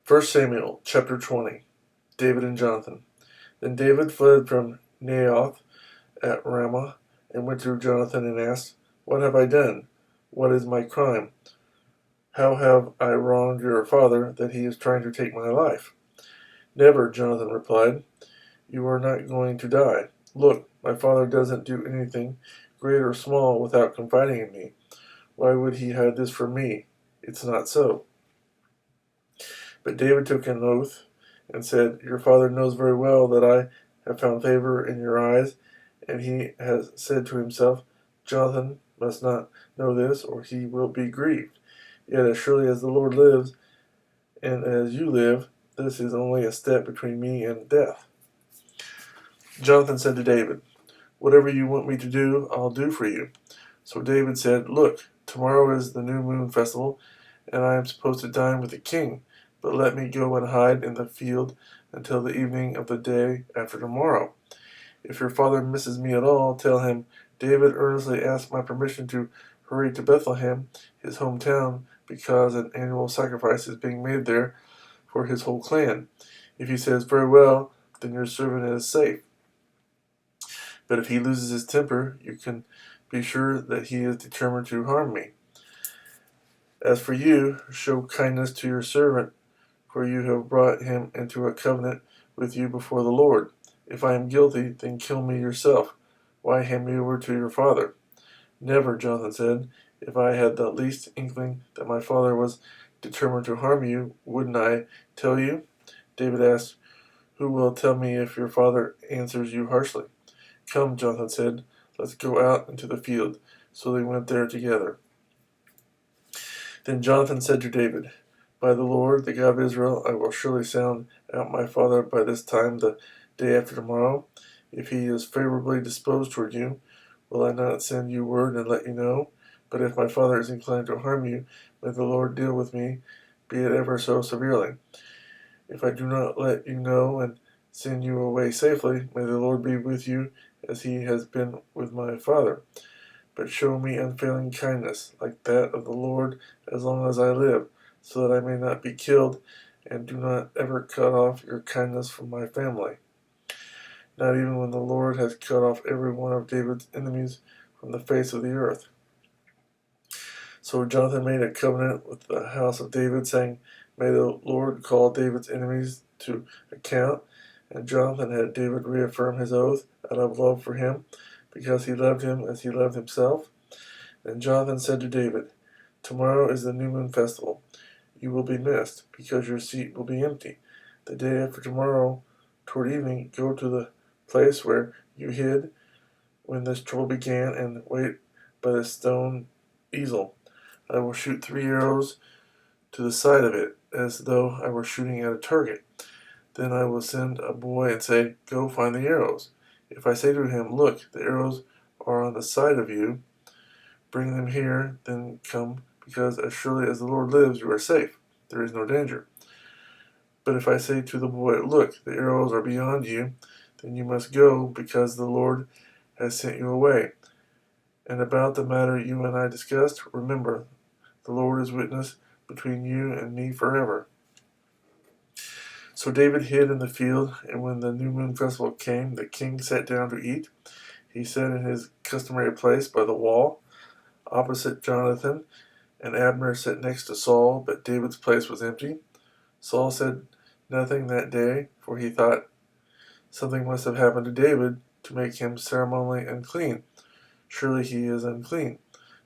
1 Samuel chapter 20. David and Jonathan. Then David fled from Naioth at Ramah and went to Jonathan and asked, "What have I done? What is my crime? How have I wronged your father that he is trying to take my life?" "Never," Jonathan replied. "You are not going to die. Look, my father doesn't do anything, great or small, without confiding in me. Why would he hide this from me? It's not so." But David took an oath and said, "Your father knows very well that I have found favor in your eyes, and he has said to himself, 'Jonathan must not know this, or he will be grieved.' Yet as surely as the Lord lives, and as you live, this is only a step between me and death." Jonathan said to David, "Whatever you want me to do, I'll do for you." So David said, "Look, tomorrow is the new moon festival, and I am supposed to dine with the king. But let me go and hide in the field until the evening of the day after tomorrow. If your father misses me at all, tell him, 'David earnestly asked my permission to hurry to Bethlehem, his hometown, because an annual sacrifice is being made there for his whole clan.' If he says, 'Very well,' then your servant is safe. But if he loses his temper, you can be sure that he is determined to harm me. As for you, show kindness to your servant, for you have brought him into a covenant with you before the Lord. If I am guilty, then kill me yourself. Why hand me over to your father?" "Never," Jonathan said. "If I had the least inkling that my father was determined to harm you, wouldn't I tell you?" David asked, "Who will tell me if your father answers you harshly?" "Come," Jonathan said, "let's go out into the field." So they went there together. Then Jonathan said to David, "By the Lord, the God of Israel, I will surely sound out my father by this time the day after tomorrow. If he is favorably disposed toward you, will I not send you word and let you know? But if my father is inclined to harm you, may the Lord deal with me, be it ever so severely. If I do not let you know and send you away safely, may the Lord be with you as he has been with my father. But show me unfailing kindness, like that of the Lord, as long as I live, so that I may not be killed, and do not ever cut off your kindness from my family, not even when the Lord has cut off every one of David's enemies from the face of the earth." So Jonathan made a covenant with the house of David, saying, "May the Lord call David's enemies to account." And Jonathan had David reaffirm his oath out of love for him, because he loved him as he loved himself. Then Jonathan said to David, "Tomorrow is the new moon festival. You will be missed, because your seat will be empty. The day after tomorrow, toward evening, go to the place where you hid when this trouble began, and wait by the stone easel. I will shoot 3 arrows to the side of it, as though I were shooting at a target. Then I will send a boy and say, 'Go find the arrows.' If I say to him, 'Look, the arrows are on the side of you, bring them here,' then come, because as surely as the Lord lives, you are safe. There is no danger. But if I say to the boy, 'Look, the arrows are beyond you,' then you must go, because the Lord has sent you away. And about the matter you and I discussed, remember, the Lord is witness between you and me forever." So David hid in the field, and when the new moon festival came, the king sat down to eat. He sat in his customary place by the wall, opposite Jonathan, and Abner sat next to Saul, but David's place was empty. Saul said nothing that day, for he thought, "Something must have happened to David to make him ceremonially unclean. Surely he is unclean."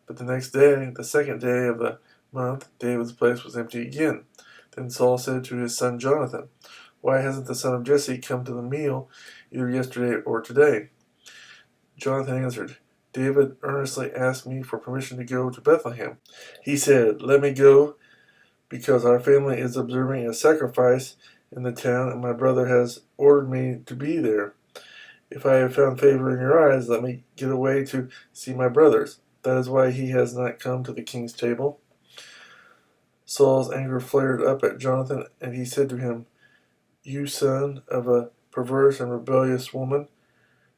But the next day, the second day of the month, David's place was empty again. Then Saul said to his son Jonathan, "Why hasn't the son of Jesse come to the meal either yesterday or today?" Jonathan answered, "David earnestly asked me for permission to go to Bethlehem. He said, 'Let me go, because our family is observing a sacrifice in the town, and my brother has ordered me to be there. If I have found favor in your eyes, let me get away to see my brothers.' That is why he has not come to the king's table." Saul's anger flared up at Jonathan, and he said to him, "You son of a perverse and rebellious woman,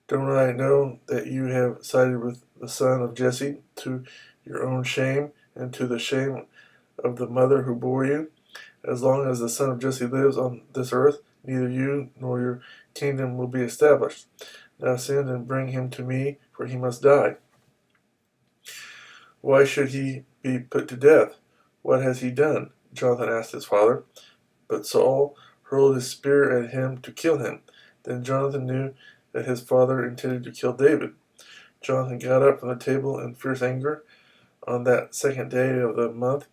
don't I know that you have sided with the son of Jesse, to your own shame and to the shame of the mother who bore you? As long as the son of Jesse lives on this earth, neither you nor your kingdom will be established. Now send and bring him to me, for he must die. Why should he be put to death? What has he done? Jonathan asked his father. But Saul hurled his spear at him to kill him. Then Jonathan knew that his father intended to kill David. Jonathan got up from the table in fierce anger. On that second day of the month,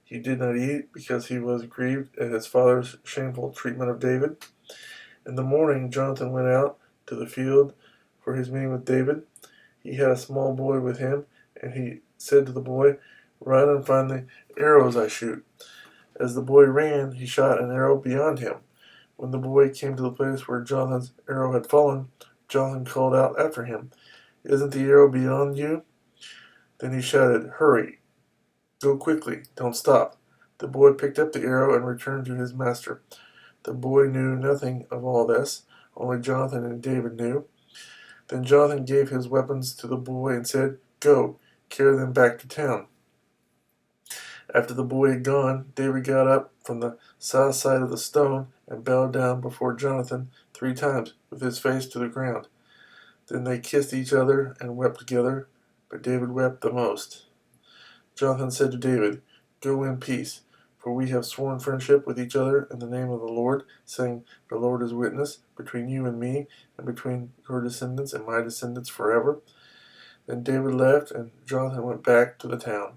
he did not eat because he was grieved at his father's shameful treatment of David. In the morning, Jonathan went out to the field for his meeting with David. He had a small boy with him, and he said to the boy, "Run and find the arrows I shoot." As the boy ran, he shot an arrow beyond him. When the boy came to the place where Jonathan's arrow had fallen, Jonathan called out after him, "Isn't the arrow beyond you?" Then he shouted, "Hurry! Go quickly! Don't stop!" The boy picked up the arrow and returned to his master. The boy knew nothing of all this, only Jonathan and David knew. Then Jonathan gave his weapons to the boy and said, "Go, carry them back to town." After the boy had gone, David got up from the south side of the stone and bowed down before Jonathan 3 times, with his face to the ground. Then they kissed each other and wept together, but David wept the most. Jonathan said to David, "Go in peace, for we have sworn friendship with each other in the name of the Lord, saying, 'The Lord is witness between you and me, and between your descendants and my descendants forever.'" Then David left, and Jonathan went back to the town.